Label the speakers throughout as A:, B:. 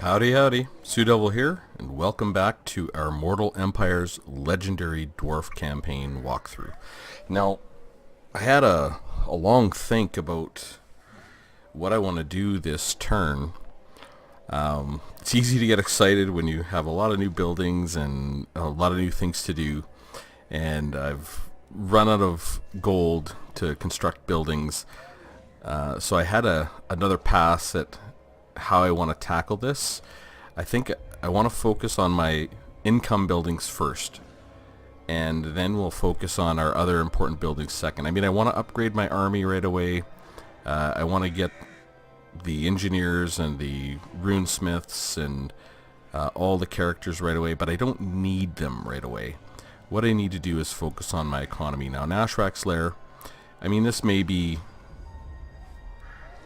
A: Howdy howdy, Sue Devil here, and welcome back to our Mortal Empire's legendary Dwarf campaign walkthrough. Now, I had a long think about what I want to do this turn. It's easy to get excited when you have a lot of new buildings and a lot of new things to do, and I've run out of gold to construct buildings, so I had another pass at how I want to tackle this. I think I want to focus on my income buildings first, and then we'll focus on our other important buildings second. I mean, I want to upgrade my army right away. I want to get the engineers and the runesmiths and all the characters right away, but I don't need them right away. What I need to do is focus on my economy. Now, Nashrak's Lair, I mean, this may be...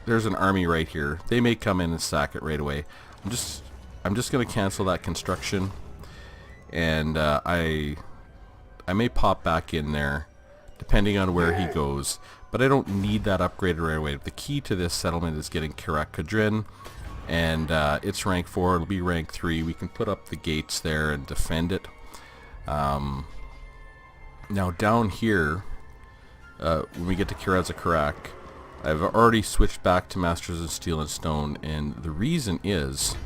A: There's an army right here. They may come in and sack it right away. I'm just going to cancel that construction, and I may pop back in there depending on where he goes, but I don't need that upgraded right away. The key to this settlement is getting Kirak Kadrin, and it's rank 4. It'll be rank 3. We can put up the gates there and defend it. Now down here, when we get to Kirak, I've already switched back to Masters of Steel and Stone, and the reason is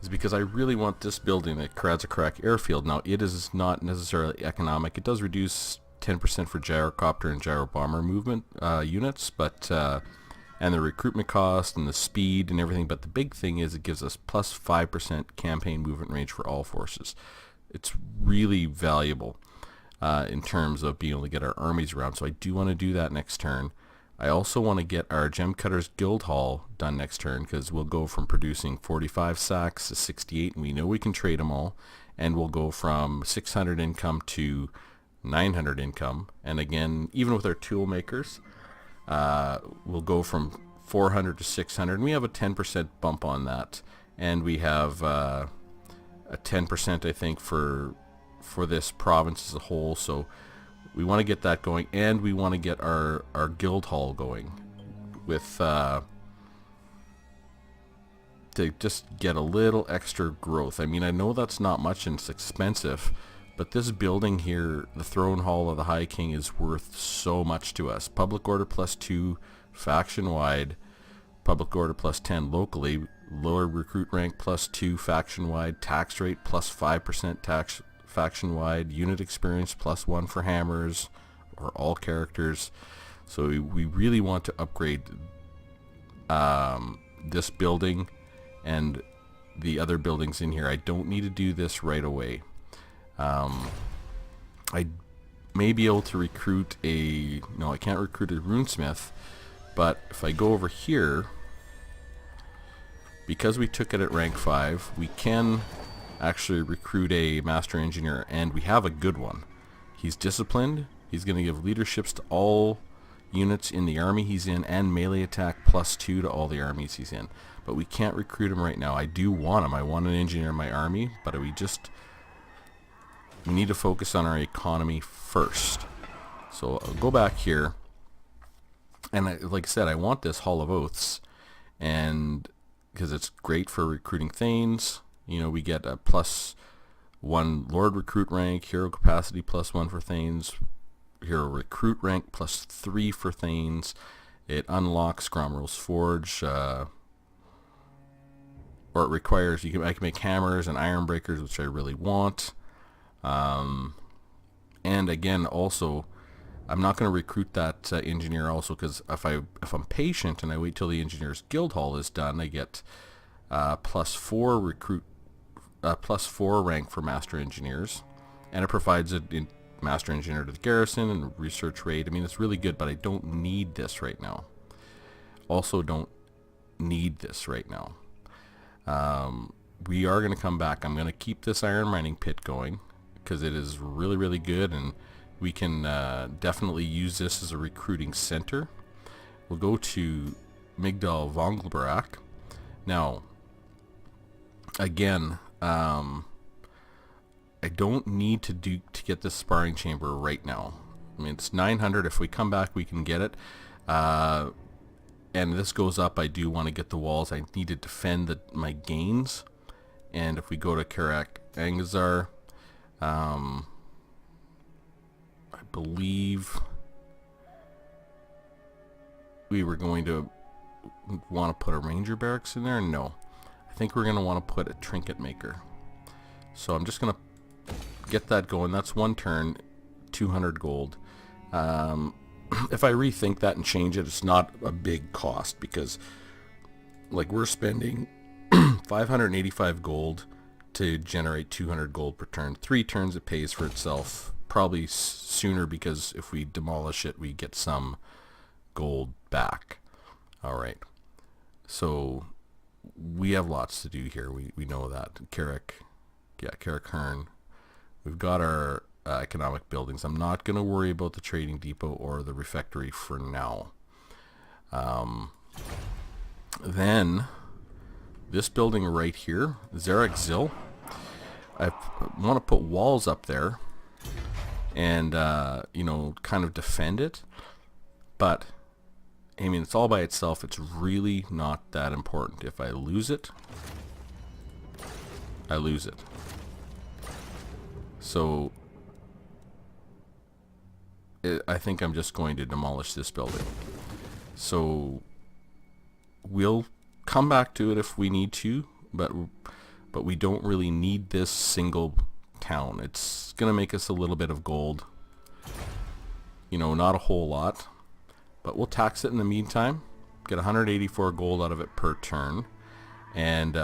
A: because I really want this building at Kirak Airfield. Now, it is not necessarily economic. It does reduce 10% for gyrocopter and gyrobomber movement units, but and the recruitment cost and the speed and everything, but the big thing is it gives us plus 5% campaign movement range for all forces. It's really valuable in terms of being able to get our armies around, so I do want to do that next turn. I also want to get our Gem Cutters Guild Hall done next turn, because we'll go from producing 45 sacks to 68, and we know we can trade them all, and we'll go from 600 income to 900 income, and again, even with our tool makers, we'll go from 400 to 600, and we have a 10% bump on that, and we have a 10% I think for this province as a whole, so we want to get that going, and we want to get our guild hall going with to just get a little extra growth. I mean, I know that's not much and it's expensive, but this building here, the Throne Hall of the High King, is worth so much to us. Public order +2 faction wide, public order +10 locally, lower recruit rank +2 faction wide, tax rate +5% tax faction wide, unit experience +1 for hammers or all characters. So we really want to upgrade this building and the other buildings in here. I don't need to do this right away. I may be able to recruit no, I can't recruit a runesmith, but if I go over here, because we took it at rank 5, we can actually recruit a master engineer, and we have a good one. He's disciplined. He's going to give leaderships to all units in the army he's in, and melee attack +2 to all the armies he's in. But we can't recruit him right now. I do want him. I want an engineer in my army, but we need to focus on our economy first. So I'll go back here, and like I said, I want this Hall of Oaths, and because it's great for recruiting Thanes. You know, we get a +1 Lord Recruit rank, Hero Capacity +1 for Thanes, Hero Recruit rank +3 for Thanes. It unlocks Gromrel's Forge, or it requires, I can make hammers and iron breakers, which I really want. And again, also, I'm not going to recruit that engineer also, because if I'm patient and I wait till the Engineer's Guild Hall is done, I get +4 recruit. +4 rank for Master Engineers, and it provides a Master Engineer to the garrison and research rate. I mean, it's really good, but I don't need this right now. Also don't need this right now. We are going to come back. I'm going to keep this iron mining pit going, because it is really, really good, and we can definitely use this as a recruiting center. We'll go to Migdal Vongelbarak. Now, again, I don't need to get this sparring chamber right now. I mean, it's 900. If we come back, we can get it. and this goes up, I do want to get the walls. I need to defend my gains. And if we go to Karak Angazar, I believe we were going to want to put a ranger barracks in there. No, I think we're going to want to put a trinket maker. So I'm just going to get that going. That's one turn, 200 gold. If I rethink that and change it, it's not a big cost, because like we're spending 585 gold to generate 200 gold per turn. 3 turns it pays for itself, probably sooner, because if we demolish it we get some gold back. Alright, so we have lots to do here. We know that. Karak Hearn. We've got our economic buildings. I'm not going to worry about the trading depot or the refectory for now. Then this building right here, Zarak Zil, I want to put walls up there and you know, kind of defend it, but I mean, it's all by itself. It's really not that important. If I lose it, I lose it. So I think I'm just going to demolish this building. So we'll come back to it if we need to, but we don't really need this single town. It's gonna make us a little bit of gold, you know, not a whole lot, but we'll tax it in the meantime, get 184 gold out of it per turn, and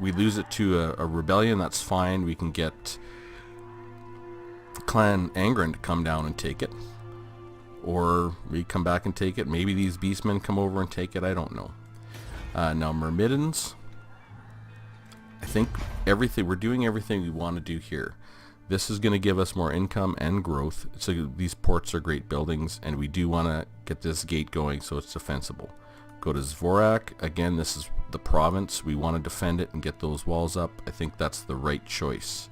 A: we lose it to a rebellion. That's fine. We can get Clan Angren to come down and take it, or we come back and take it. Maybe these beastmen come over and take it. I don't know. Now Myrmidons, I think we're doing everything we want to do here. This is going to give us more income and growth. So these ports are great buildings, and we do want to get this gate going so it's defensible. Go to Zvorak. Again, this is the province. We want to defend it and get those walls up. I think that's the right choice.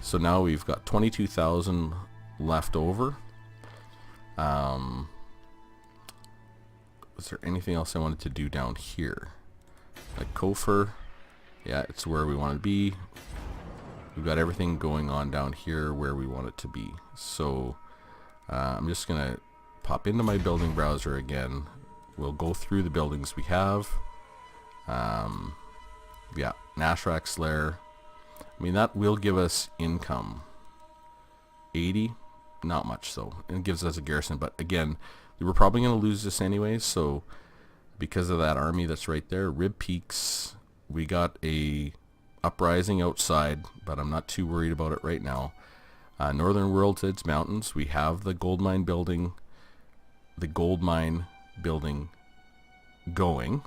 A: So now we've got 22,000 left over. Was there anything else I wanted to do down here? Like Kofur. Yeah, it's where we want to be. We've got everything going on down here where we want it to be. So I'm just going to pop into my building browser again. We'll go through the buildings we have. Yeah, Nashrak's Lair. I mean, that will give us income. 80, not much so. It gives us a garrison, but again, we're probably going to lose this anyways, so because of that army that's right there. Rib Peaks, we got a uprising outside, but I'm not too worried about it right now. Northern World's Edge Mountains, we have the gold mine building going,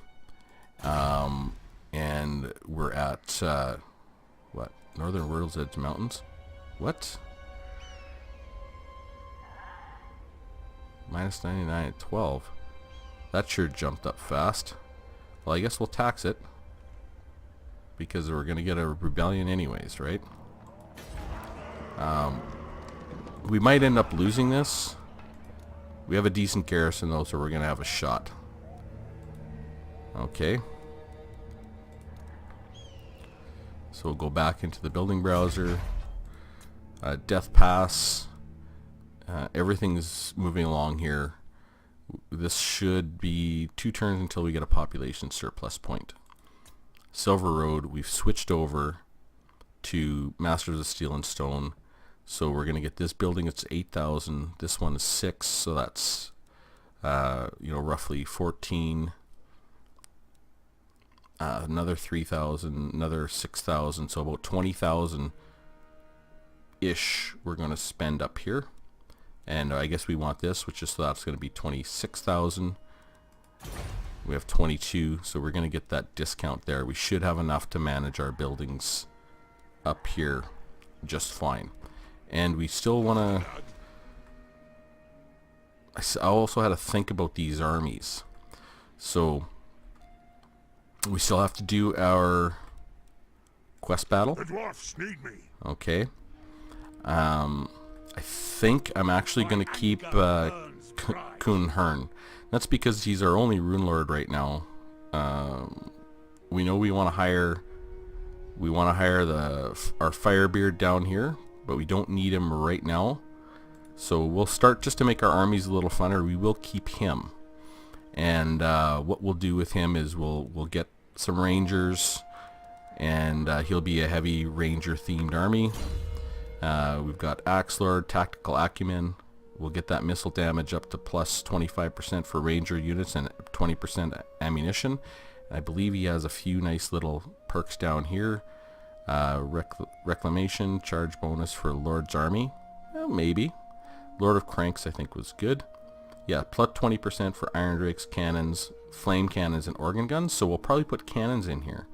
A: and we're at what? Northern World's Edge Mountains? What? Minus 99 at 12. That sure jumped up fast. Well, I guess we'll tax it, because we're going to get a rebellion anyways, right? We might end up losing this. We have a decent garrison though, so we're going to have a shot. Okay. So we'll go back into the building browser. Death Pass. Everything's moving along here. This should be 2 turns until we get a population surplus point. Silver Road, we've switched over to Masters of Steel and Stone. So we're going to get this building, it's 8,000. This one is 6, so that's you know, roughly 14. Another 3,000, another 6,000, so about 20,000 ish we're going to spend up here. And I guess we want this, which is, so that's going to be 26,000. We have 22, so we're going to get that discount there. We should have enough to manage our buildings up here just fine. And we still want to... I also had to think about these armies. So we still have to do our quest battle.
B: The dwarfs need me.
A: Okay. I think I'm actually going to keep Kuhnhern. That's because he's our only rune lord right now. We know we want to hire our Firebeard down here, but we don't need him right now. So we'll start, just to make our armies a little funner, we will keep him. And what we'll do with him is we'll get some rangers, and he'll be a heavy ranger themed army. We've got Axe Lord, Tactical Acumen. We'll get that missile damage up to plus 25% for ranger units and 20% ammunition. And I believe he has a few nice little perks down here. Reclamation, charge bonus for Lord's Army. Maybe. Lord of Cranks I think was good. Yeah, plus 20% for Iron Drakes, cannons, flame cannons, and organ guns. So we'll probably put cannons in here.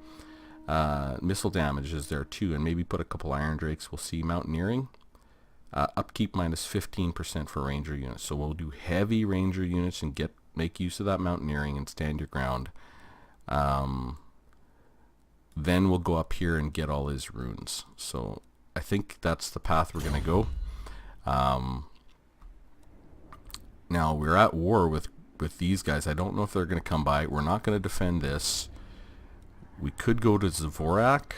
A: Missile damage is there too, and maybe put a couple Iron Drakes. We'll see Mountaineering. Upkeep minus 15% for ranger units. So we'll do heavy ranger units and make use of that Mountaineering and stand your ground. Then we'll go up here and get all his runes. So I think that's the path we're going to go. Now we're at war with these guys. I don't know if they're going to come by. We're not going to defend this. We could go to Zvorak,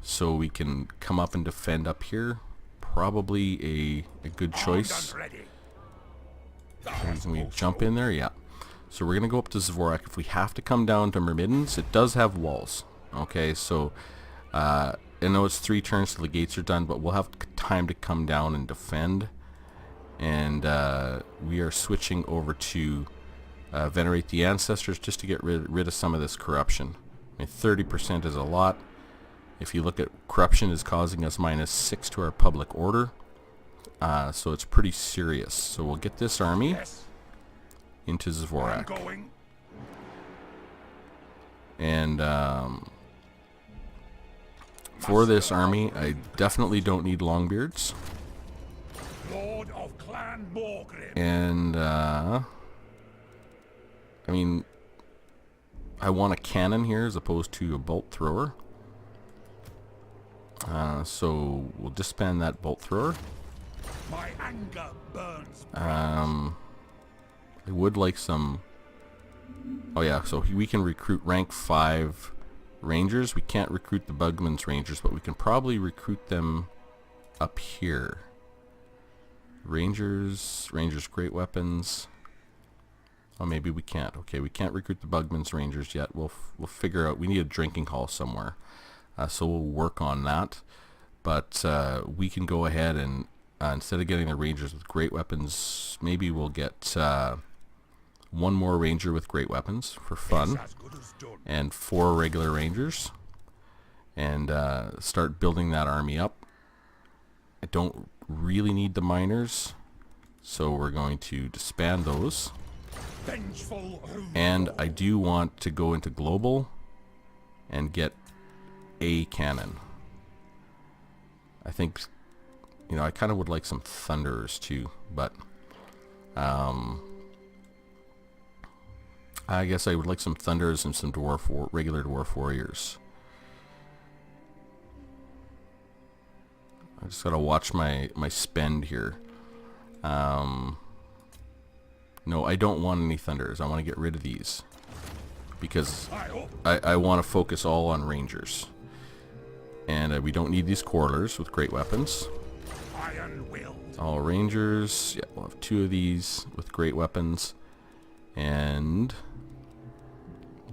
A: so we can come up and defend up here. Probably a good choice. Can we jump in there? Yeah. So we're going to go up to Zvorak. If we have to come down to Myrmidons, it does have walls. Okay, so I know it's 3 turns till the gates are done, but we'll have time to come down and defend. And we are switching over to Venerate the Ancestors just to get rid of some of this corruption. I mean, 30% is a lot. If you look at corruption, is causing us -6 to our public order. So it's pretty serious. So we'll get this army into Zvorak. And for this army, I definitely don't need Longbeards. And I mean, I want a cannon here as opposed to a bolt thrower. So we'll disband that bolt thrower.
B: My anger burns.
A: I would like some. Oh yeah, so we can recruit rank 5 rangers. We can't recruit the Bugman's rangers, but we can probably recruit them up here. Rangers, great weapons. Oh, maybe we can't. Okay, we can't recruit the Bugman's rangers yet. We'll figure out. We need a drinking hall somewhere, so we'll work on that. But we can go ahead and instead of getting the rangers with great weapons, maybe we'll get one more ranger with great weapons for fun, and 4 regular rangers, and start building that army up. I don't really need the miners, so we're going to disband those. And I do want to go into global and get a cannon. I think, you know, I kind of would like some thunderers too, but I guess I would like some thunderers and some regular dwarf warriors. I just gotta watch my spend here. No, I don't want any thunders. I want to get rid of these because I want to focus all on rangers, and we don't need these quarters with great weapons. All rangers. Yeah, we'll have 2 of these with great weapons, and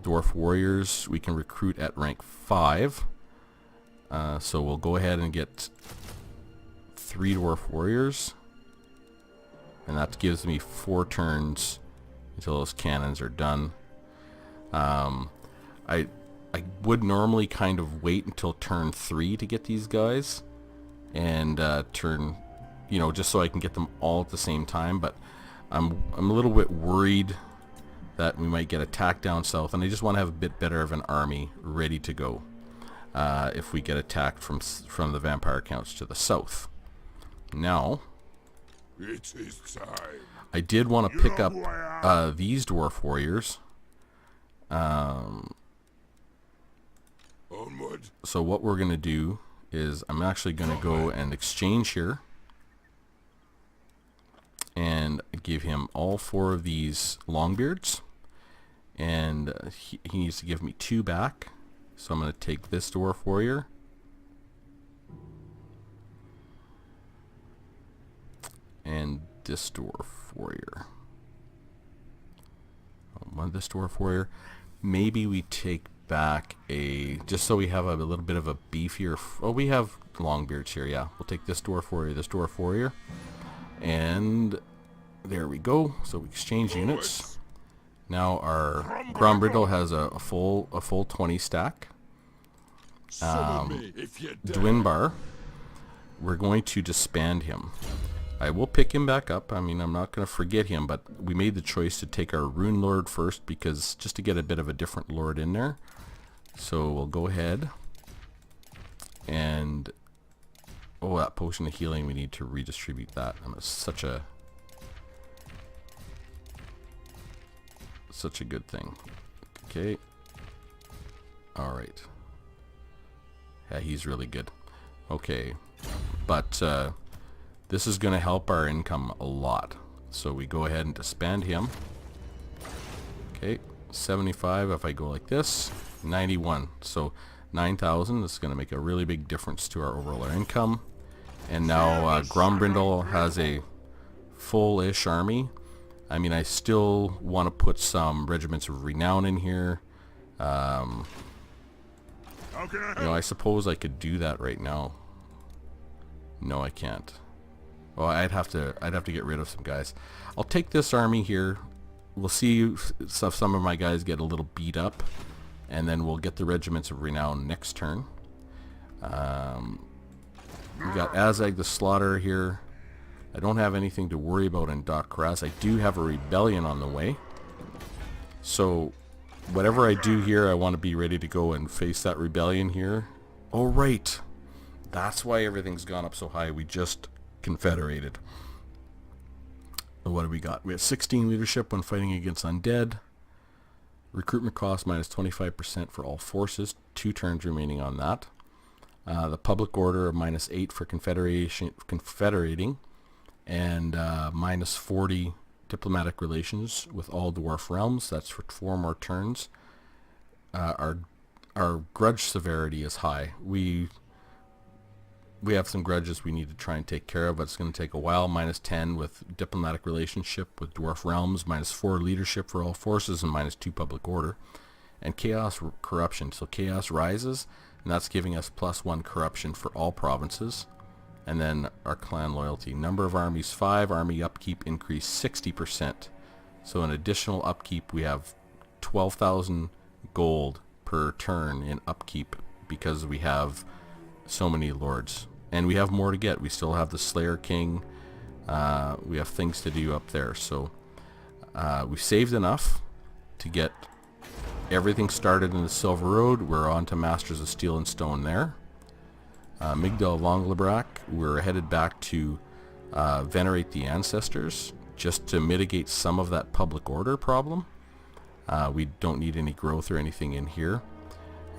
A: dwarf warriors we can recruit at rank 5. So we'll go ahead and get 3 dwarf warriors, and that gives me 4 turns until those cannons are done. I would normally kind of wait until turn 3 to get these guys, and just so I can get them all at the same time. But I'm a little bit worried that we might get attacked down south, and I just want to have a bit better of an army ready to go if we get attacked from the vampire counts to the south. Now,
B: it is time.
A: I did want to pick up these dwarf warriors.
B: Onward.
A: So what we're going to do is I'm actually going to go and exchange here and give him all 4 of these Longbeards, and he needs to give me 2 back. So I'm going to take this Dwarf Warrior, and this Dwarf Warrior. This Dwarf Warrior. Maybe we take back just so we have a little bit of a beefier. Oh, we have Longbeards here. Yeah, we'll take this Dwarf Warrior, this Dwarf Warrior, and there we go. So we exchange units. Now our Grombrindle has a full 20 stack. Dwinbar, we're going to disband him. I will pick him back up. I mean, I'm not going to forget him, but we made the choice to take our Rune Lord first, because just to get a bit of a different Lord in there. So we'll go ahead and that potion of healing, we need to redistribute that. Such a good thing. Okay. All right. Yeah, he's really good. Okay, but this is going to help our income a lot. So we go ahead and disband him. Okay, 75 if I go like this, 91. So 9,000 is going to make a really big difference to our overall income. And now Grombrindle has a full-ish army. I mean, I still want to put some Regiments of Renown in here. You know, I suppose I could do that right now. No, I can't. Well, I'd have to get rid of some guys. I'll take this army here. We'll see if some of my guys get a little beat up, and then we'll get the Regiments of Renown next turn. We got Azag the Slaughter here. I don't have anything to worry about in Dokras. I do have a rebellion on the way. So whatever I do here, I want to be ready to go and face that rebellion here. Oh, right. That's why everything's gone up so high. We just confederated. What do we got? We have 16 leadership when fighting against undead. Recruitment cost minus 25% for all forces. 2 turns remaining on that. The public order of minus 8 for confederating, and minus 40 diplomatic relations with all dwarf realms. That's for 4 more turns. Our grudge severity is high. We have some grudges we need to try and take care of, but it's going to take a while. Minus 10 with diplomatic relationship with dwarf realms, minus 4 leadership for all forces, and minus 2 public order. And chaos corruption. So chaos rises, and that's giving us plus 1 corruption for all provinces. And then our clan loyalty. Number of armies 5. Army upkeep increased 60%. So an additional upkeep, we have 12,000 gold per turn in upkeep because we have so many lords. And we have more to get. We still have the Slayer King. We have things to do up there. So we've saved enough to get everything started in the Silver Road. We're on to Masters of Steel and Stone there. Migdal Vonglebrak, we're headed back to venerate the ancestors just to mitigate some of that public order problem. We don't need any growth or anything in here.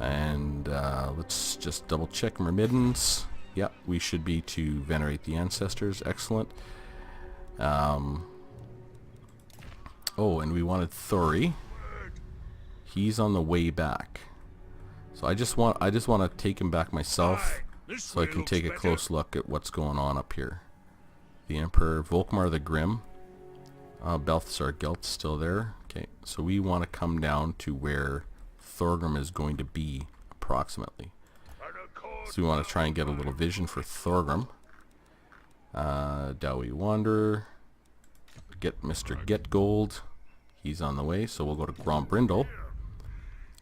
A: And let's just double check remittance. Yep, we should be to venerate the ancestors. Excellent. Oh, and we wanted Thori. He's on the way back. So I just want to take him back myself, so I can take a close look at what's going on up here. The Emperor, Volkmar the Grim. Balthasar Gelt's still there. Okay, so we want to come down to where Thorgrim is going to be, approximately. So we want to try and get a little vision for Thorgrim. Dowie Wanderer. Get Mr. Getgold. He's on the way, so we'll go to Grombrindle.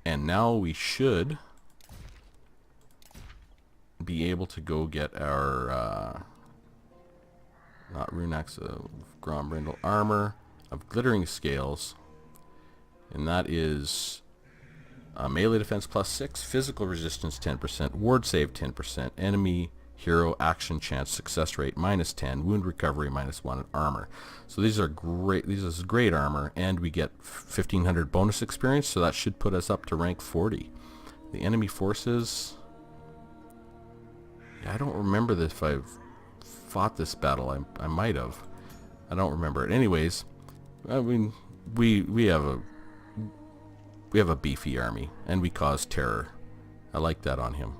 A: And now we should be able to go get our not Runex of Grombrindle armor of glittering scales, and that is melee defense plus 6, physical resistance 10%, ward save 10%, enemy hero action chance success rate minus 10, wound recovery minus 1, and armor. So these are great. These is great armor, and we get 1500 bonus experience, so that should put us up to rank 40. The enemy forces, I don't remember this if I've fought this battle. I might have. I don't remember it. Anyways, I mean, we have a beefy army, and we cause terror. I like that on him.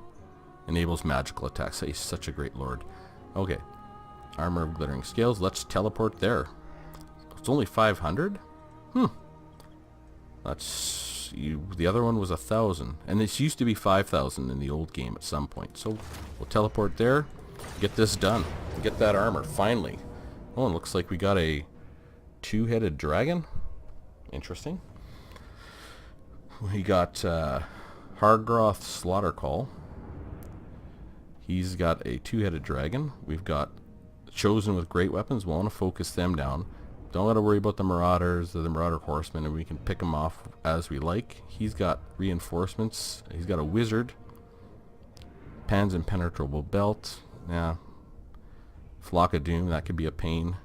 A: Enables magical attacks. He's such a great lord. Okay. Armor of glittering scales. Let's teleport there. It's only 500? That's... the other one was 1,000. And this used to be 5,000 in the old game at some point. So we'll teleport there. Get this done. Get that armor. Finally. Oh, it looks like we got a two-headed dragon. Interesting. We got Hargroth Slaughtercall. He's got a two-headed dragon. We've got Chosen with great weapons. We want to focus them down. Don't let to worry about the Marauders or the Marauder Horsemen, and we can pick them off as we like. He's got reinforcements. He's got a wizard. Pan's impenetrable belt. Yeah. Flock of Doom, that could be a pain.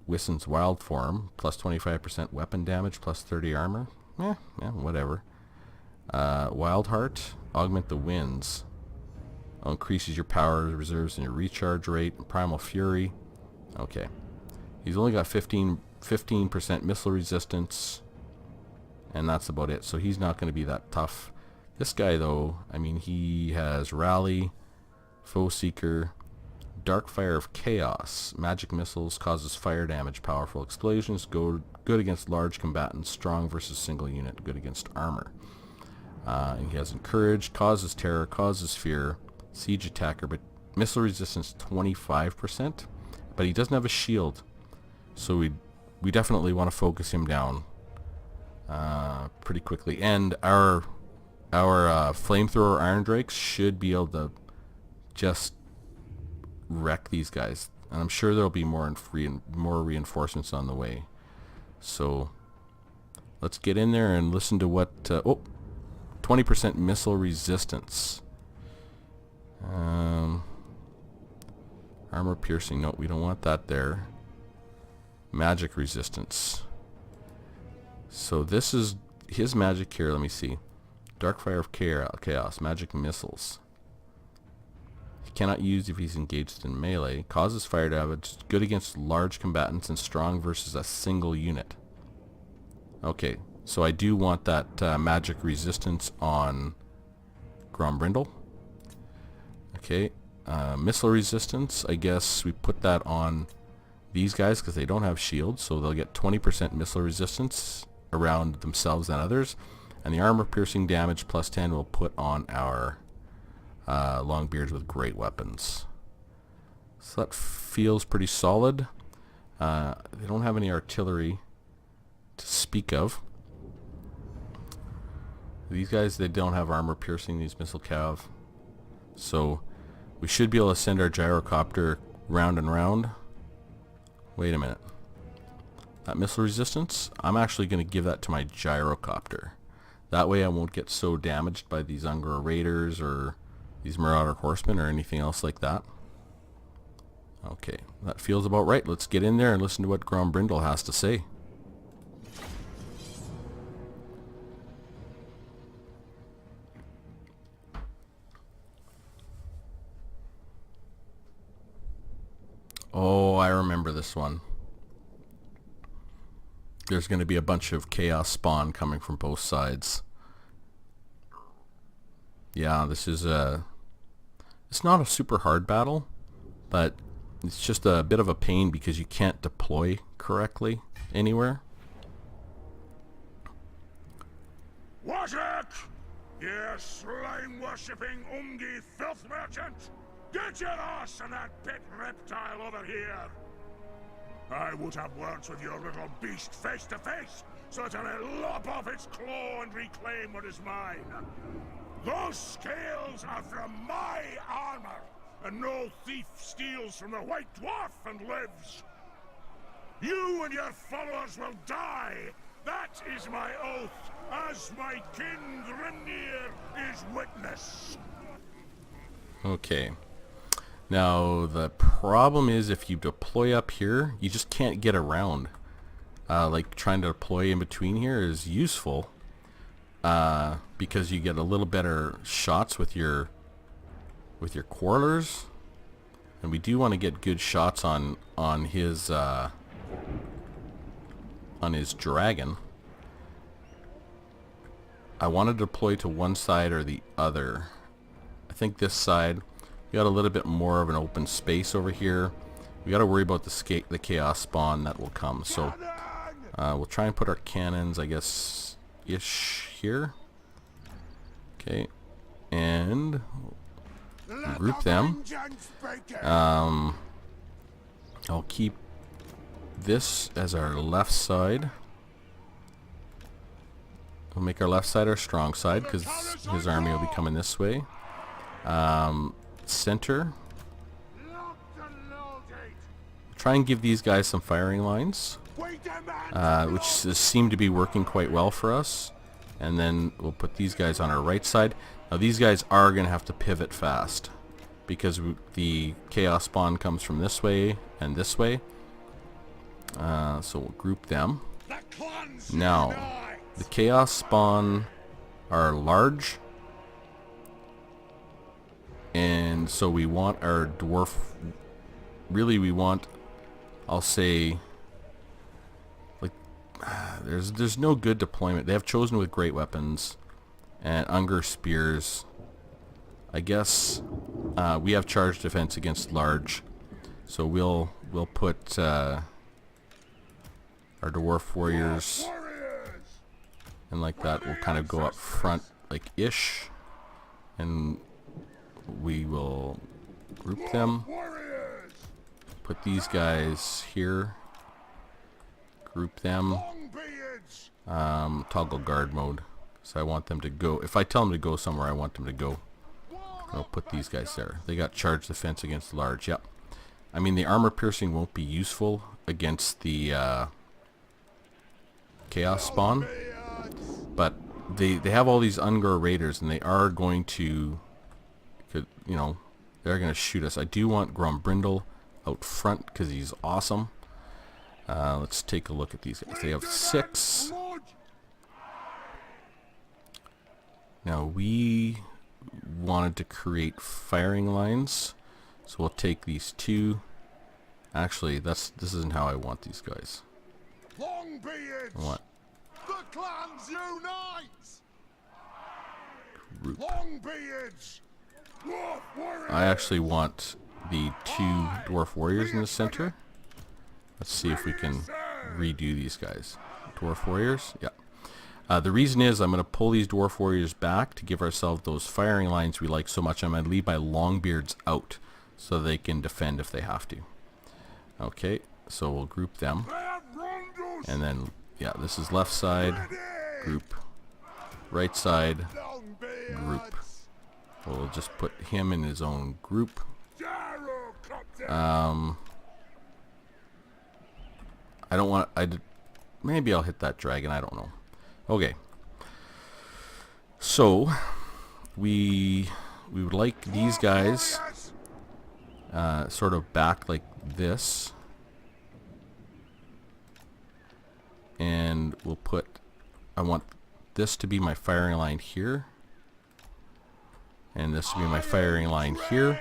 A: Wissen's wild form, plus 25% weapon damage, plus 30 armor. Yeah, whatever. Wild Heart, augment the winds. Increases your power reserves and your recharge rate. Primal Fury. Okay. He's only got 15% missile resistance. And that's about it. So he's not going to be that tough. This guy, though, I mean, he has Rally, Foe Seeker, Dark Fire of Chaos. Magic missiles, causes fire damage, powerful explosions, good against large combatants, strong versus single unit, good against armor. And he has Encourage, causes terror, causes fear, siege attacker, but missile resistance 25%. But he doesn't have a shield, so we definitely want to focus him down pretty quickly. And our flamethrower Iron Drakes should be able to just wreck these guys, and I'm sure there'll be more reinforcements on the way. So let's get in there and listen to what 20% missile resistance. Armor piercing, no, we don't want that there. Magic resistance. So this is his magic here. Let me see. Dark Fire of Chaos, magic missiles. He cannot use if he's engaged in melee. Causes fire damage, good against large combatants, and strong versus a single unit. Okay, so I do want that magic resistance on Grombrindle. Okay, missile resistance, I guess we put that on these guys because they don't have shields, so they'll get 20% missile resistance around themselves and others. And the armor piercing damage plus 10 we'll put on our Longbeards with great weapons. So that feels pretty solid. They don't have any artillery to speak of. These guys, they don't have armor piercing, these missile cav. So we should be able to send our gyrocopter round and round. Wait a minute. That missile resistance, I'm actually going to give that to my gyrocopter. That way I won't get so damaged by these Ungor Raiders or these Marauder Horsemen or anything else like that. Okay, that feels about right. Let's get in there and listen to what Grombrindle has to say. Oh, I remember this one. There's going to be a bunch of chaos spawn coming from both sides. Yeah, this is it's not a super hard battle, but it's just a bit of a pain because you can't deploy correctly anywhere.
B: Washak! You slime-worshipping Ungi filth merchant! Get your ass and that pit reptile over here! I would have words with your little beast face to face, so that I may lop off its claw and reclaim what is mine. Those scales are from my armor, and no thief steals from the White Dwarf and lives. You and your followers will die. That is my oath, as my king Grimnir is witness.
A: Okay. Now, the problem is if you deploy up here, you just can't get around. Like, trying to deploy in between here is useful, because you get a little better shots with your quarrelers. And we do want to get good shots on his dragon. I want to deploy to one side or the other. I think this side. We got a little bit more of an open space over here. We got to worry about the chaos spawn that will come. So we'll try and put our cannons, I guess, ish here. Okay, and group them. I'll keep this as our left side. We'll make our left side our strong side because his army will be coming this way. Center. Try and give these guys some firing lines, which seem to be working quite well for us. And then we'll put these guys on our right side. Now these guys are going to have to pivot fast because the chaos spawn comes from this way and this way. So we'll group them. Now the chaos spawn are large, and so we want our dwarf. Really, we want, I'll say, like, there's no good deployment. They have chosen with great weapons and Unger spears. I guess we have charged defense against large, so we'll put our dwarf warriors, and like that we'll kind of go up front like ish, and we will group them. Put these guys here. Group them. Toggle guard mode. So I want them to go. If I tell them to go somewhere, I want them to go. I'll put these guys there. They got charged defense against large. Yep. I mean, the armor piercing won't be useful against the chaos spawn, but they have all these Ungor raiders, and they are going to, they're going to shoot us. I do want Grombrindle out front because he's awesome. Let's take a look at these guys. They have 6. Now we wanted to create firing lines, so we'll take these 2. Actually, this isn't how I want these guys. I want
B: the clans unite.
A: Group.
B: Longbeards.
A: I actually want the 2 dwarf warriors in the center. Let's see if we can redo these guys. Dwarf warriors, yeah. The reason is I'm going to pull these dwarf warriors back to give ourselves those firing lines we like so much. I'm going to leave my longbeards out so they can defend if they have to. Okay, so we'll group them. And then, yeah, this is left side, group. Right side, group. We'll just put him in his own group. I don't want, maybe I'll hit that dragon, I don't know. Okay, so we would like these guys sort of back like this, and we'll put, I want this to be my firing line here, and this to be my firing line here.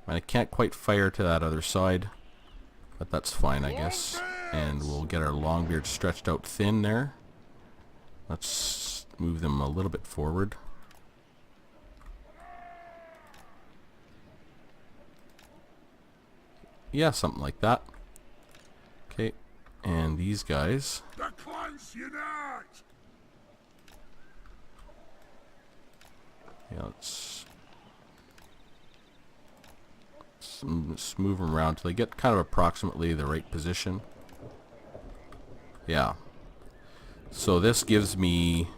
A: And I can't quite fire to that other side, but that's fine, I guess. And we'll get our longbeard stretched out thin there. Let's move them a little bit forward. Yeah, something like that. Okay, and these guys.
B: The clans unite.
A: Yeah, let's move them around till they get kind of approximately the right position. Yeah. So this gives me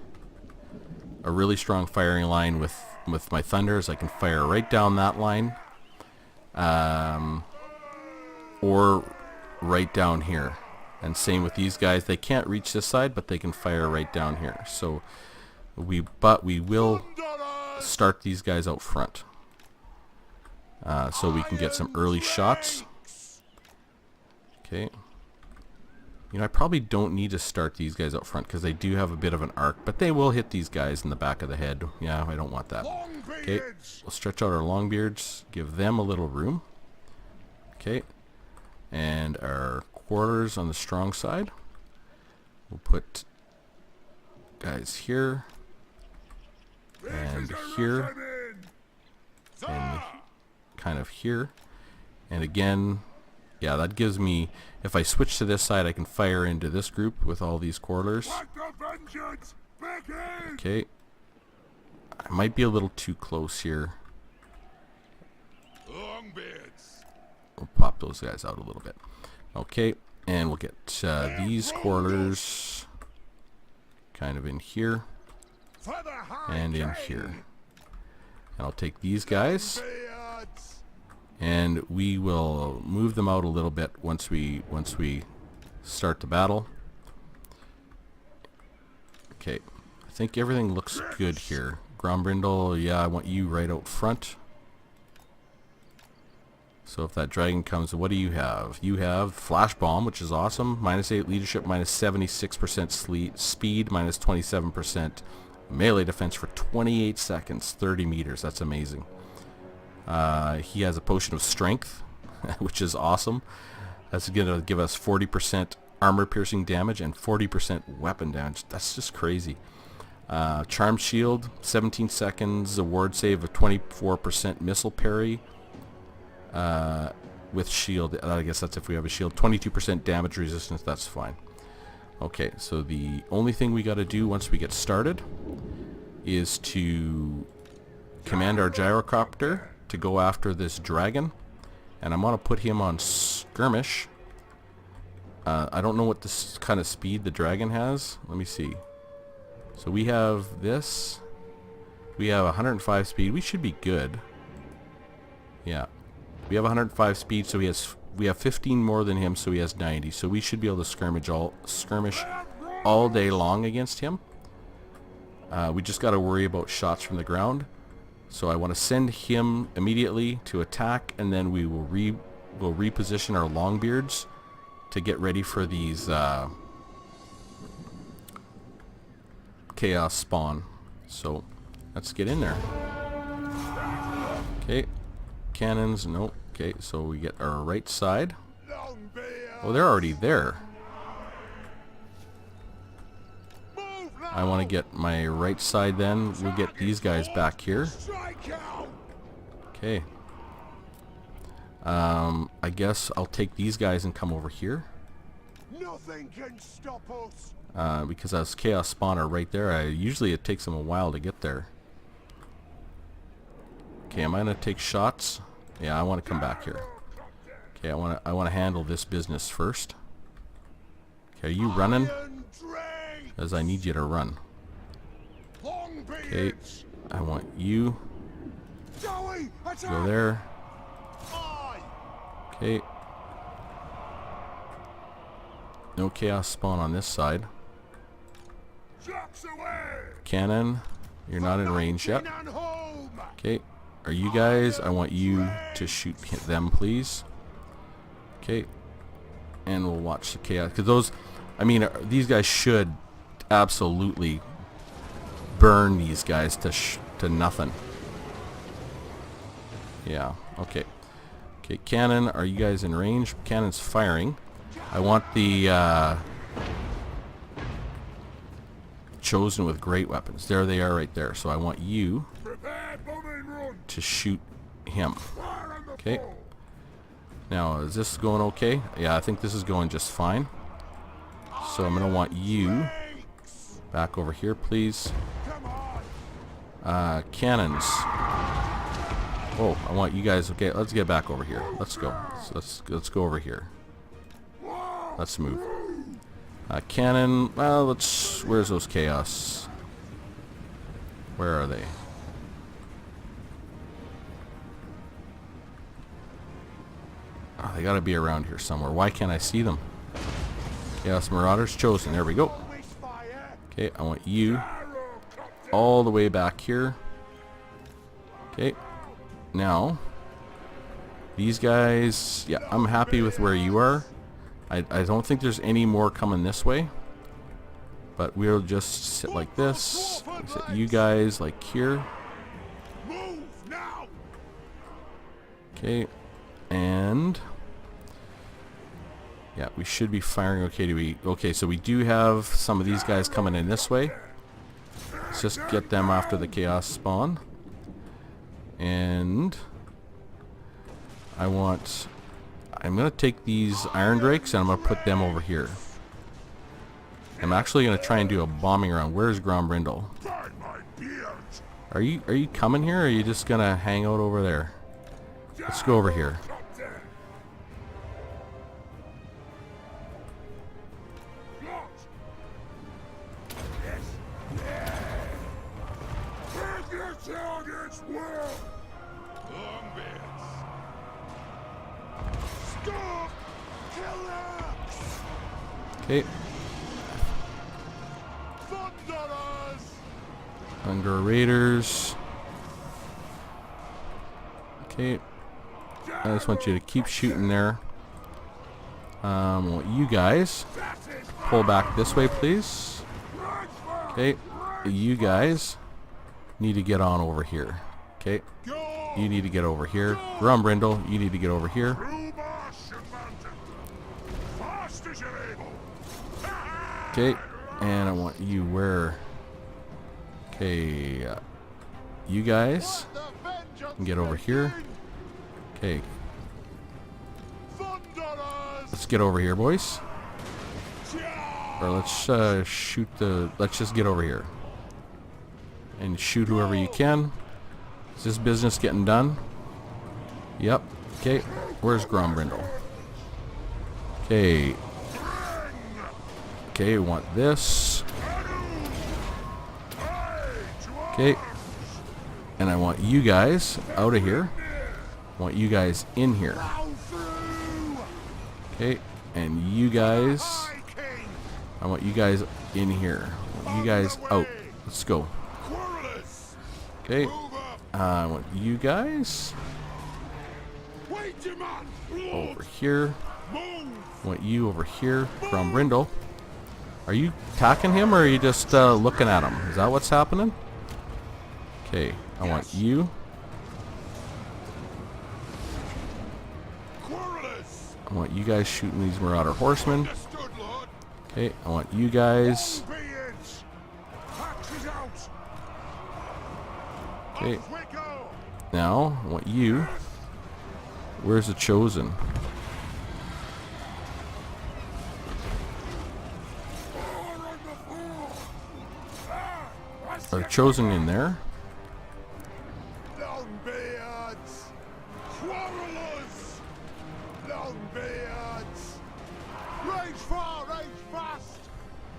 A: a really strong firing line with my thunders. I can fire right down that line, or right down here. And same with these guys. They can't reach this side, but they can fire right down here. So we will start these guys out front, so we can get some early shots. Okay. You know, I probably don't need to start these guys out front because they do have a bit of an arc, but they will hit these guys in the back of the head. Yeah, I don't want that. Okay, we'll stretch out our Longbeards, give them a little room. Okay, and our quarters on the strong side. We'll put guys here and here and kind of here. And again, yeah, that gives me, if I switch to this side, I can fire into this group with all these quarters. Okay. I might be a little too close here. We'll pop those guys out a little bit. Okay, and we'll get these quarters kind of in here and in here. And I'll take these guys and we will move them out a little bit once we start the battle. Okay, I think everything looks good here. Grombrindle, yeah, I want you right out front. So if that dragon comes, what do you have? You have Flash Bomb, which is awesome. -8 leadership, -76% speed, -27% melee defense for 28 seconds, 30 meters. That's amazing. He has a potion of strength, which is awesome. That's going to give us 40% armor piercing damage and 40% weapon damage. That's just crazy. Charm Shield, 17 seconds, a ward save of 24% missile parry. With shield, I guess that's if we have a shield. 22% damage resistance, that's fine. Okay, so the only thing we got to do once we get started is to command our gyrocopter to go after this dragon, and I'm gonna put him on skirmish. I don't know what this kind of speed the dragon has. Let me see. So we have this. We have 105 speed. We should be good. Yeah. We have 105 speed, so we have 15 more than him, so he has 90. So we should be able to skirmish all day long against him. We just got to worry about shots from the ground. So I want to send him immediately to attack, and then we will reposition our Longbeards to get ready for these chaos spawn. So let's get in there. Okay. Cannons, nope. Okay, so we get our right side. Oh, they're already there. I want to get my right side then. We'll get these guys back here. Okay. I guess I'll take these guys and come over here.
B: Nothing can stop us.
A: Because as Chaos Spawner right there, usually it takes them a while to get there. Okay, am I gonna take shots? Yeah, I want to come back here. Okay, I want to handle this business first. Okay, are you running? As I need you to run. Okay, I want you to go there. Okay. No chaos spawn on this side. Cannon, you're not in range yet. Okay. Are you guys? I want you to shoot them, please. Okay. And we'll watch the chaos. Because those, I mean, these guys should absolutely burn these guys to nothing. Yeah. Okay. Okay, cannon, are you guys in range? Cannon's firing. I want the chosen with great weapons. There they are right there. So I want you to shoot him. Okay. Now, is this going okay? Yeah, I think this is going just fine. So I'm going to want you back over here, please. Cannons. Oh, I want you guys. Okay, let's get back over here. Let's go. Let's go over here. Let's move. Cannon. Well, let's. Where's those chaos? Where are they? Oh, they gotta be around here somewhere. Why can't I see them? Chaos Marauders chosen. There we go. Okay, I want you all the way back here. Okay. Now, these guys, yeah, I'm happy with where you are. I don't think there's any more coming this way. But we'll just sit like this. Sit you guys like here. Okay, and yeah, we should be firing. Okay, so we do have some of these guys coming in this way. Let's just get them after the chaos spawn. And I'm gonna take these iron drakes and I'm gonna put them over here. I'm actually gonna try and do a bombing round. Where's Grombrindle? Are you coming here, or are you just gonna hang out over there? Let's go over here. Okay. Thunder Raiders. Okay. I just want you to keep shooting there. You guys pull back this way, please. Okay. You guys need to get on over here. Okay. You need to get over here. Grombrindle, you need to get over here. Okay. And I want you where? Okay. You guys can get over here. Okay. Let's get over here, boys. Or let's let's just get over here. And shoot whoever you can. Is this business getting done? Yep. Okay. Where's Grombrindle? Okay. Okay, we want this. Okay. And I want you guys out of here. I want you guys in here. Okay. And you guys, I want you guys in here. I want you guys out. Let's go. Okay. I want you guys over here. I want you over here. Grombrindle. Are you attacking him, or are you just looking at him? Is that what's happening? Okay, I want you. I want you guys shooting these Marauder Horsemen. Okay, I want you guys. Okay. Now, I want you. Where's the Chosen? Are the Chosen in there?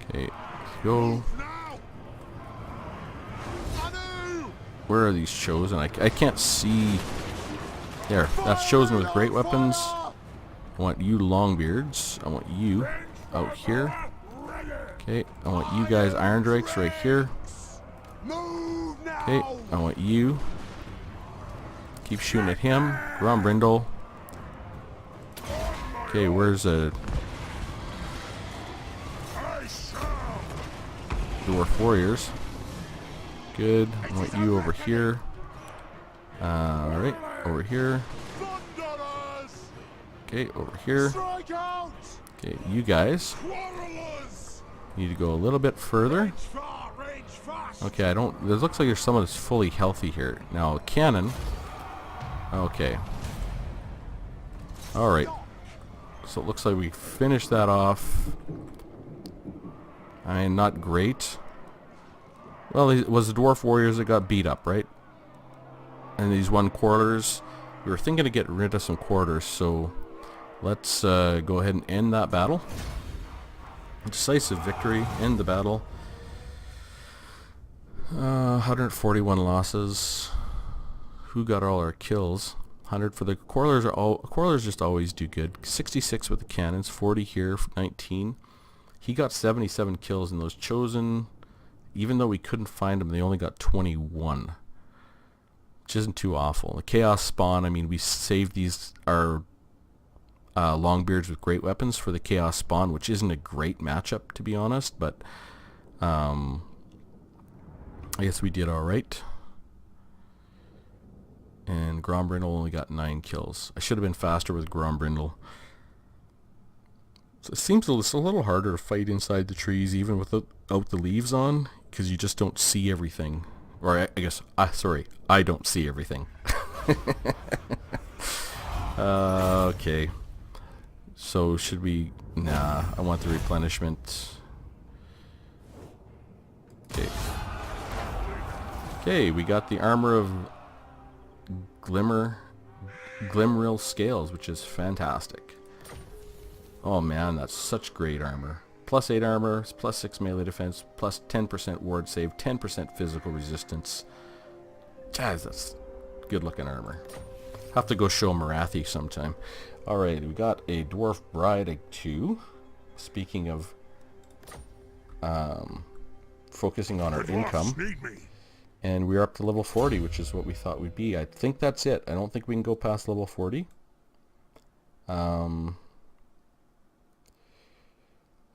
A: Okay, let's go. Where are these Chosen? I can't see. There, that's Chosen with great weapons. I want you Longbeards. I want you out here. Okay, I want you guys Iron Drakes right here. Okay, I want you. Keep shooting at him. Grombrindle. Okay, where's the Dwarf Warriors? Good. I want you over here. Alright, over here. Okay, over here. Okay, you guys need to go a little bit further. Okay, it looks like there's someone that's fully healthy here. Now, cannon. Okay. Alright. So it looks like we finished that off. I mean, not great. Well, it was the Dwarf Warriors that got beat up, right? And these won quarters. We were thinking of getting rid of some quarters, so let's go ahead and end that battle. Decisive victory. End the battle. 141 losses. Who got all our kills? 100 for the Quarrelers. Quarrelers just always do good. 66 with the cannons. 40 here. 19. He got 77 kills, and those Chosen, even though we couldn't find them, they only got 21, which isn't too awful. The Chaos Spawn, I mean, we saved these our Longbeards with great weapons for the Chaos Spawn, which isn't a great matchup, to be honest, but I guess we did all right. And Grombrindle only got 9 kills. I should have been faster with Grombrindle. So it seems it's a little harder to fight inside the trees even without the leaves on, because you just don't see everything. Or I guess, sorry, I don't see everything. Okay. So should we... Nah, I want the replenishment. Okay. Okay, we got the armor of Glimmeril scales, which is fantastic. Oh man, that's such great armor. Plus 8 armor, plus 6 melee defense, plus 10% ward save, 10% physical resistance. Guys, that's good looking armor. Have to go show Marathi sometime. Alright, we got a Dwarf Bride 2. Speaking of focusing on our income. And we're up to level 40, which is what we thought we'd be. I think that's it. I don't think we can go past level 40.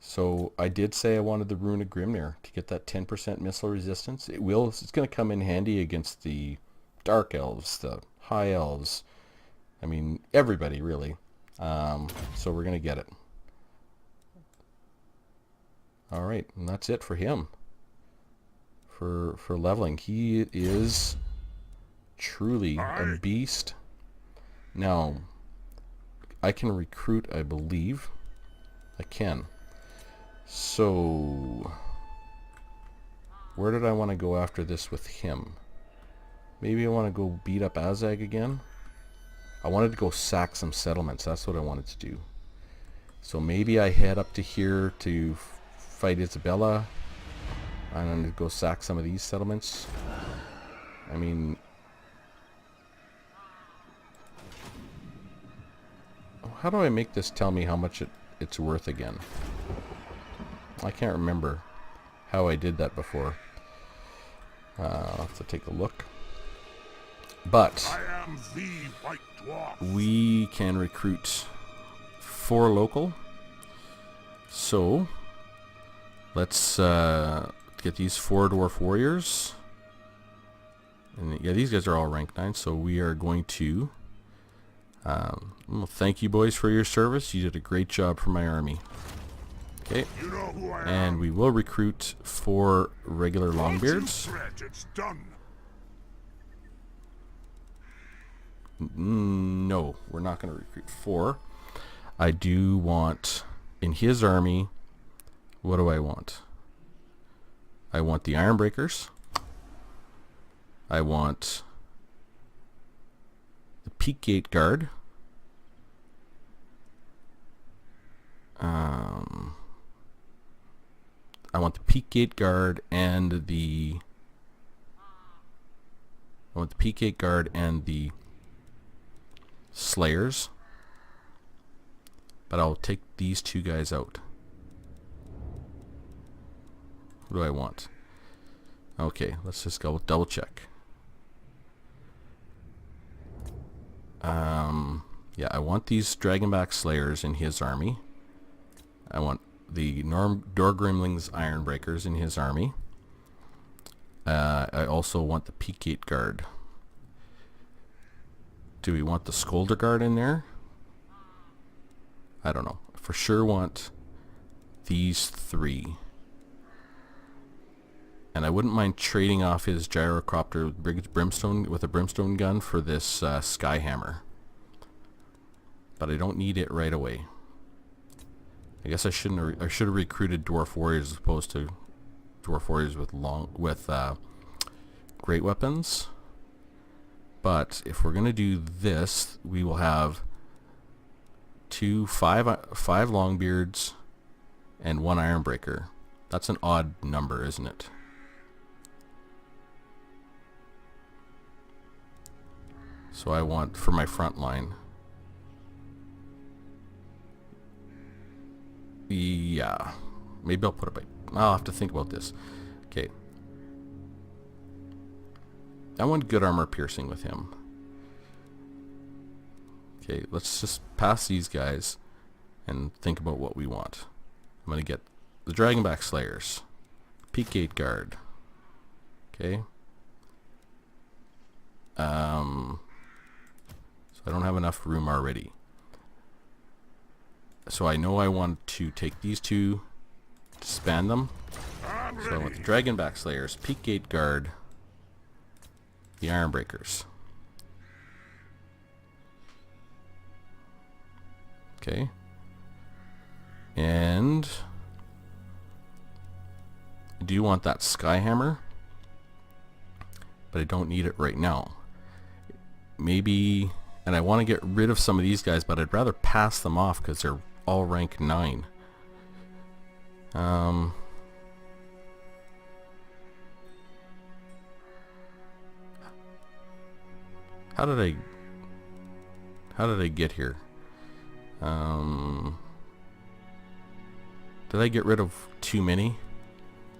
A: So I did say I wanted the Rune of Grimnir to get that 10% missile resistance. It's going to come in handy against the Dark Elves, the High Elves. I mean, everybody, really. So we're going to get it. Alright, and that's it for him. For leveling. He is truly a beast. Now, I can recruit, I believe. I can. So, where did I want to go after this with him? Maybe I want to go beat up Azag again. I wanted to go sack some settlements. That's what I wanted to do. So maybe I head up to here to fight Isabella. I'm going to go sack some of these settlements. I mean... How do I make this tell me how much it's worth again? I can't remember how I did that before. I'll have to take a look. But
B: I am the White Dwarf.
A: We can recruit 4 local. So let's get these 4 dwarf warriors. And yeah, these guys are all rank 9. So we are going to well, thank you boys for your service. You did a great job for my army. Okay,
B: You know who I am.
A: and we will recruit 4 regular Longbeards.
B: It's done.
A: No, we're not going to recruit 4. I do want, in his army, what do I want? I want the Ironbreakers. I want the Peak Gate Guard. I want the Peak Gate Guard and the... I want the Peak Gate Guard and the Slayers. But I'll take these 2 guys out. What do I want? Okay, let's just go double check. Yeah, I want these Dragonback Slayers in his army. I want the Dorgrimling's Ironbreakers in his army. I also want the Peak Gate Guard. Do we want the Skolder Guard in there? I don't know. For sure want these 3. And I wouldn't mind trading off his Gyrocopter Brimstone with a Brimstone gun for this Skyhammer. But I don't need it right away. I guess I should have recruited Dwarf Warriors as opposed to Dwarf Warriors with great weapons. But if we're gonna do this, we will have 5 Longbeards and 1 Ironbreaker. That's an odd number, isn't it? So I want for my front line. Yeah, maybe I'll put it by. I'll have to think about this. Okay. I want good armor piercing with him. Okay, let's just pass these guys and think about what we want. I'm going to get the Dragonback Slayers. Peak Gate Guard. Okay. So I don't have enough room already. So I know I want to take these two, expand them. So I want the Dragonback Slayers, Peak Gate Guard, the Ironbreakers. Okay. And I do want that Skyhammer, but I don't need it right now. Maybe, and I want to get rid of some of these guys, but I'd rather pass them off because they're all rank 9. How did I get here? Did I get rid of too many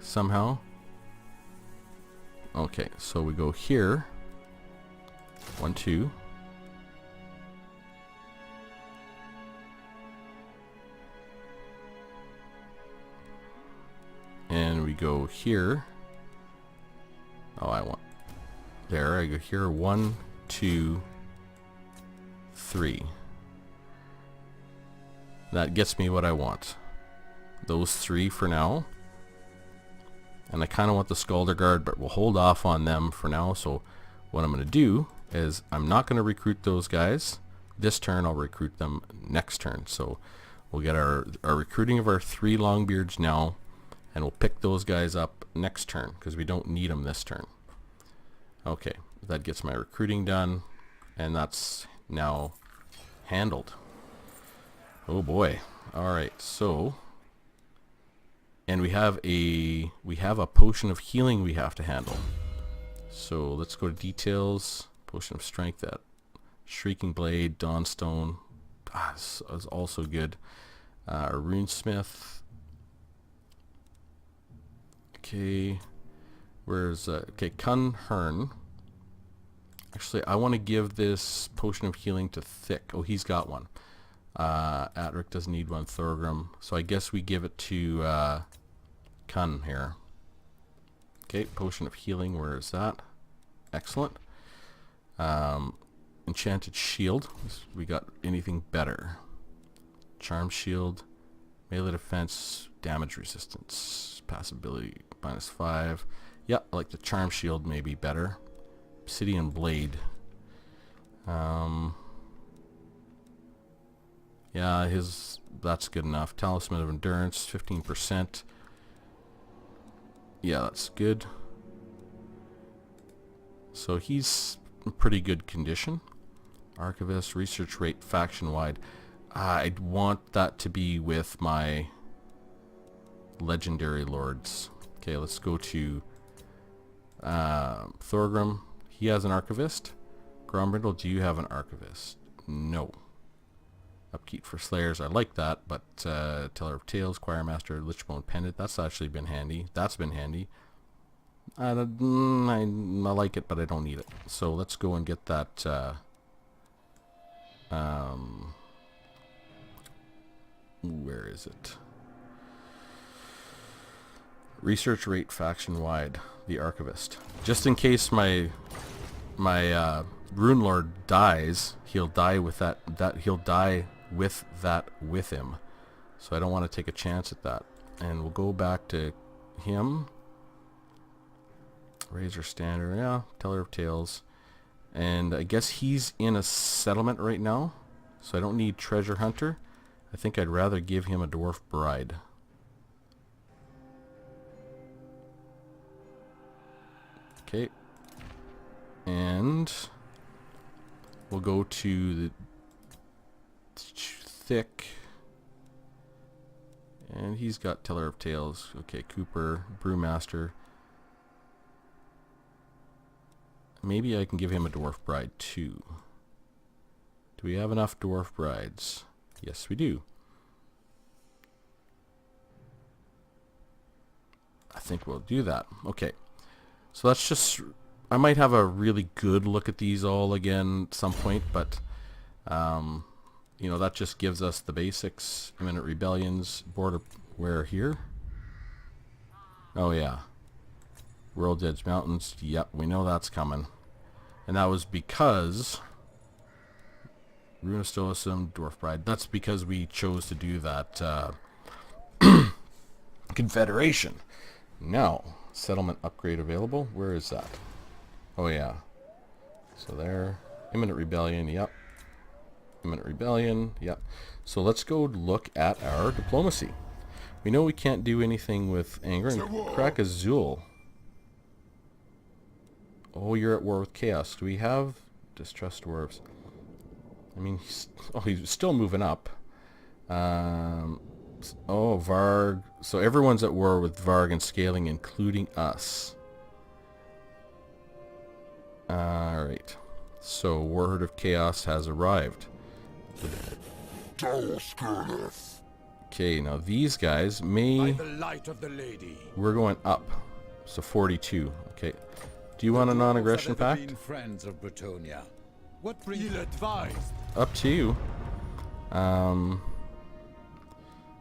A: somehow? Okay, so we go here. 1, 2. And we go here. Oh, I want there. I go here. 1, 2, 3. That gets me what I want. Those 3 for now. And I kind of want the Scalder Guard, but we'll hold off on them for now. So what I'm going to do is I'm not going to recruit those guys this turn. I'll recruit them next turn. So we'll get our recruiting of our 3 Longbeards now, and we'll pick those guys up next turn because we don't need them this turn. Okay, that gets my recruiting done, and that's now handled. Oh boy. All right, so, and we have a potion of healing we have to handle. So let's go to details. Potion of strength, that Shrieking Blade, Dawnstone, this is also good. Runesmith. Okay, where's okay, Kun Hearn. Actually, I want to give this potion of healing to Thick. Oh, he's got one. Atric doesn't need one. Thorgrim. So I guess we give it to Kun here. Okay, potion of healing. Where is that? Excellent. Enchanted shield. We got anything better? Charm shield, melee defense, damage resistance, passability -5. Yeah, I like the charm shield maybe better. Obsidian blade. Yeah, that's good enough. Talisman of endurance, 15%. Yeah, that's good. So he's in pretty good condition. Archivist, research rate, faction wide. I'd want that to be with my legendary lords. Okay, let's go to Thorgrim. He has an archivist. Grombrindle, do you have an archivist? No. Upkeep for Slayers, I like that, but Teller of Tales, Choirmaster, Lichbone Pendant, that's actually been handy. That's been handy. I like it, but I don't need it. So let's go and get that. Where is it? Research rate faction wide. The Archivist. Just in case my Rune Lord dies, he'll die with that. He'll die with that with him. So I don't want to take a chance at that. And we'll go back to him. Razor Standard, yeah, Teller of Tales. And I guess he's in a settlement right now, so I don't need Treasure Hunter. I think I'd rather give him a Dwarf Bride. Okay. And we'll go to the Thick. And he's got Teller of Tales. Okay, Cooper, Brewmaster. Maybe I can give him a Dwarf Bride too. Do we have enough Dwarf Brides? Yes, we do. I think we'll do that. Okay. So that's just... I might have a really good look at these all again at some point, but... you know, that just gives us the basics. Imminent Rebellions. Border... Where here? Oh, yeah. World's Edge Mountains. Yep, we know that's coming. And that was because Rune of Stoicism, Dwarf Bride. That's because we chose to do that confederation. Now, settlement upgrade available. Where is that? Oh yeah. So there. Imminent rebellion, yep. Imminent rebellion, yep. So let's go look at our diplomacy. We know we can't do anything with anger and crack Azul. Oh, you're at war with chaos. Do we have distrust dwarves? I mean, he's still moving up. Oh, Varg. So everyone's at war with Varg and scaling, including us. Alright. So, Warherd of Chaos has arrived. Okay, now these guys may...
C: By the light of the lady.
A: We're going up. So 42. Okay. Do you want a non-aggression pact?
C: Friends of Bretonia. What brings you advised?
A: Up to you.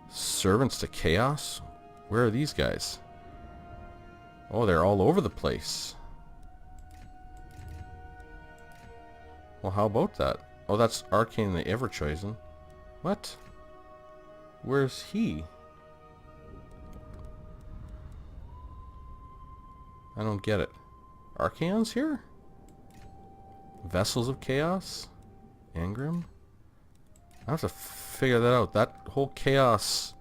A: Servants to Chaos? Where are these guys? Oh, they're all over the place. Well, how about that? Oh, that's Arcane the Ever-Chosen. What? Where's he? I don't get it. Archaon's here? Vessels of Chaos? Engram? I have to figure that out. That whole Chaos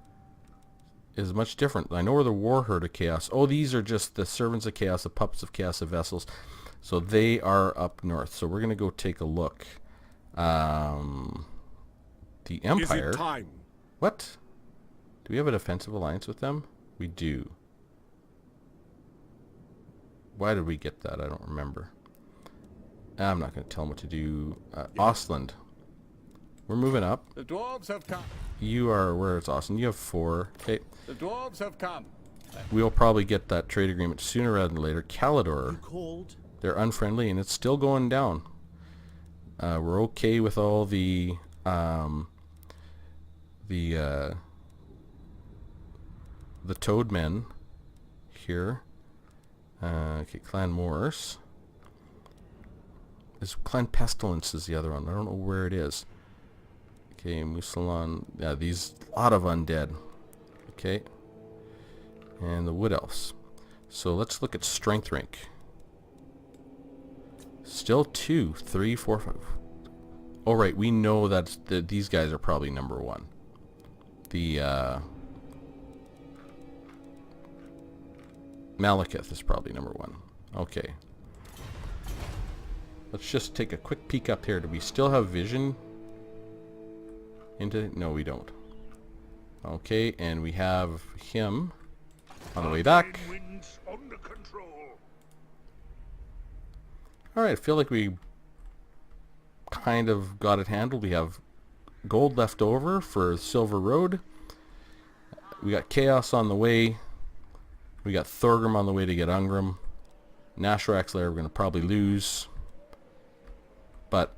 A: is much different. I know we're the Warherd of Chaos. Oh, these are just the Servants of Chaos, the Puppets of Chaos, the Vessels. So they are up north. So we're going to go take a look. The Empire.
B: Is it time?
A: What? Do we have a defensive alliance with them? We do. Why did we get that? I don't remember. I'm not going to tell them what to do. Ostland. We're moving up.
C: The dwarves have come.
A: You are, where is Ostland? You have 4. Okay.
C: The dwarves have come.
A: We'll probably get that trade agreement sooner rather than later. Calidor.
D: Cold.
A: They're unfriendly and it's still going down. We're okay with all the Toadmen here. Okay, Clan Morse. Clan Pestilence is the other one. I don't know where it is. Okay, Musalon. Yeah, these, a lot of undead. Okay. And the Wood Elves. So let's look at Strength Rank. Still 2, 3, 4, 5. Oh, right, we know that these guys are probably number 1. The, Malekith is probably number 1. Okay. Let's just take a quick peek up here. Do we still have vision? No, we don't. Okay, and we have him on the way back. Alright, I feel like we kind of got it handled. We have gold left over for Silver Road. We got Chaos on the way. We got Thorgrim on the way to get Ungram. Nashrak's Lair we're going to probably lose. But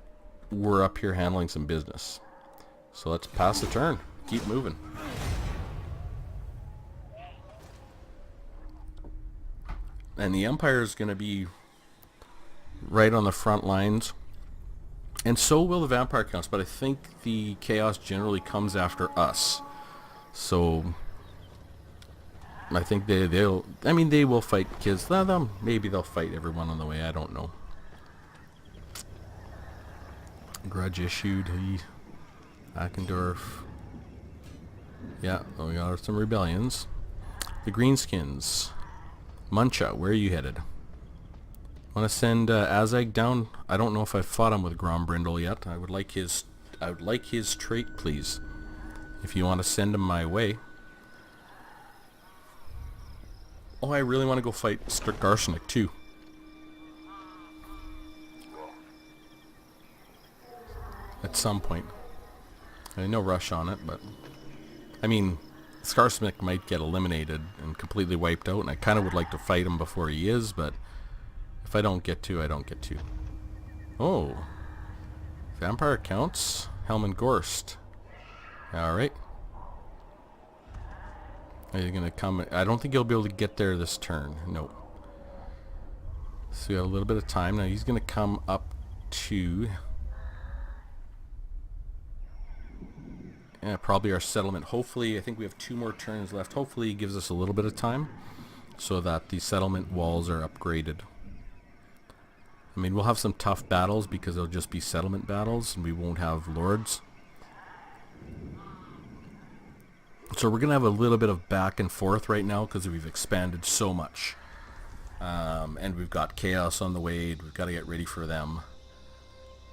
A: we're up here handling some business. So let's pass the turn. Keep moving. And the Empire is going to be right on the front lines. And so will the Vampire Counts, but I think the Chaos generally comes after us. So I think they will fight kids. Maybe they'll fight everyone on the way. I don't know. Grudge issued. Akendorf. Yeah, we got some rebellions. The Greenskins. Muncha, where are you headed? Want to send Azag down? I don't know if I've fought him with Grombrindle yet. I would like his trait, please. If you want to send him my way. Oh, I really want to go fight Strict Arsenic too. At some point. No rush on it, but I mean, Skarsnik might get eliminated and completely wiped out, and I kind of would like to fight him before he is, but if I don't get to, I don't get to. Oh. Vampire Counts? Helman Gorst. Alright. Are you going to come? I don't think he'll be able to get there this turn. Nope. So we have a little bit of time. Now he's going to come up to... Yeah, probably our settlement. Hopefully, I think we have 2 more turns left. Hopefully it gives us a little bit of time so that the settlement walls are upgraded. I mean, we'll have some tough battles because they'll just be settlement battles and we won't have lords. So we're going to have a little bit of back and forth right now because we've expanded so much. And we've got chaos on the way. We've got to get ready for them.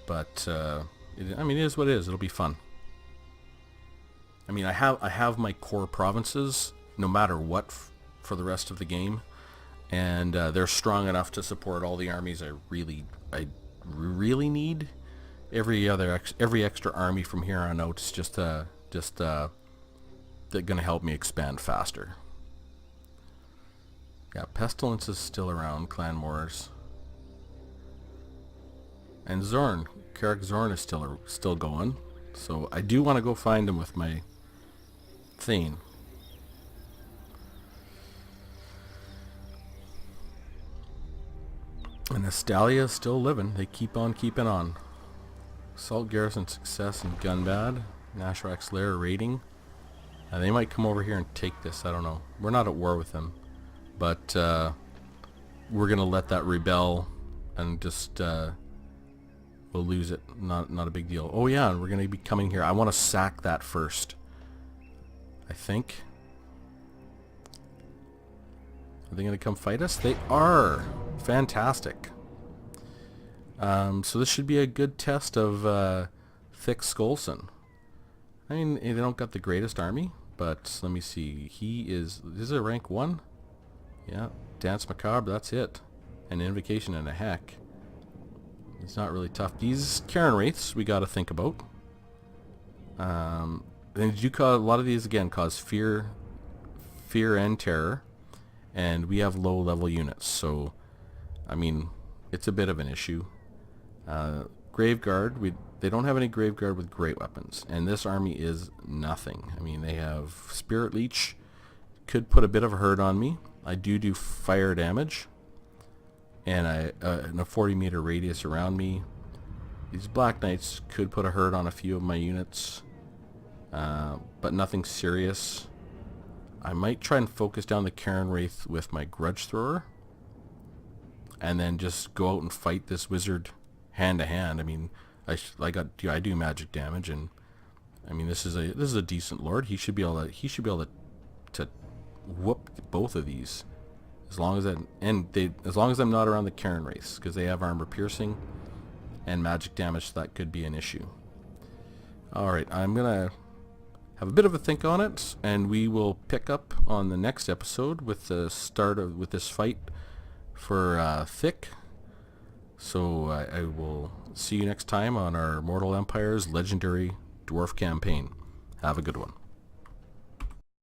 A: But, I mean, it is what it is. It'll be fun. I mean, I have my core provinces, no matter what, for the rest of the game. And they're strong enough to support all the armies I really need. Every extra army from here on out is just they're gonna help me expand faster. Yeah, Pestilence is still around, Clan Wars. And Zorn, Carrick Zorn is still going. So I do want to go find him with my Thane. And Estalia is still living. They keep on keeping on. Assault Garrison success and Gunbad. Nashrak's Lair raiding. They might come over here and take this. I don't know. We're not at war with them. But we're going to let that rebel and just... we'll lose it. Not a big deal. Oh yeah, we're going to be coming here. I want to sack that first. I think. Are they going to come fight us? They are! Fantastic. So this should be a good test of Thick Skolson. I mean, they don't got the greatest army, but let me see. He is... This is a rank 1? Yeah. Dance Macabre, that's it. An Invocation and a Heck. It's not really tough. These Karen Wraiths we got to think about. They do cause, a lot of these again cause fear and terror, and we have low level units, so I mean it's a bit of an issue. Graveguard, they don't have any Graveguard with great weapons, and this army is nothing. I mean, they have Spirit Leech, could put a bit of a hurt on me. I do fire damage, and in a 40 meter radius around me. These Black Knights could put a hurt on a few of my units, but nothing serious. I might try and focus down the Karen Wraith with my Grudge Thrower, and then just go out and fight this wizard hand to hand. I mean, I do magic damage, and I mean this is a decent lord. He should be able to whoop both of these, as long as I'm not around the Karen Wraiths, because they have armor piercing and magic damage, so that could be an issue. Alright, I'm gonna have a bit of a think on it, and we will pick up on the next episode with the start of this fight for Thick. So I will see you next time on our Mortal Empire's Legendary Dwarf campaign. Have a good one.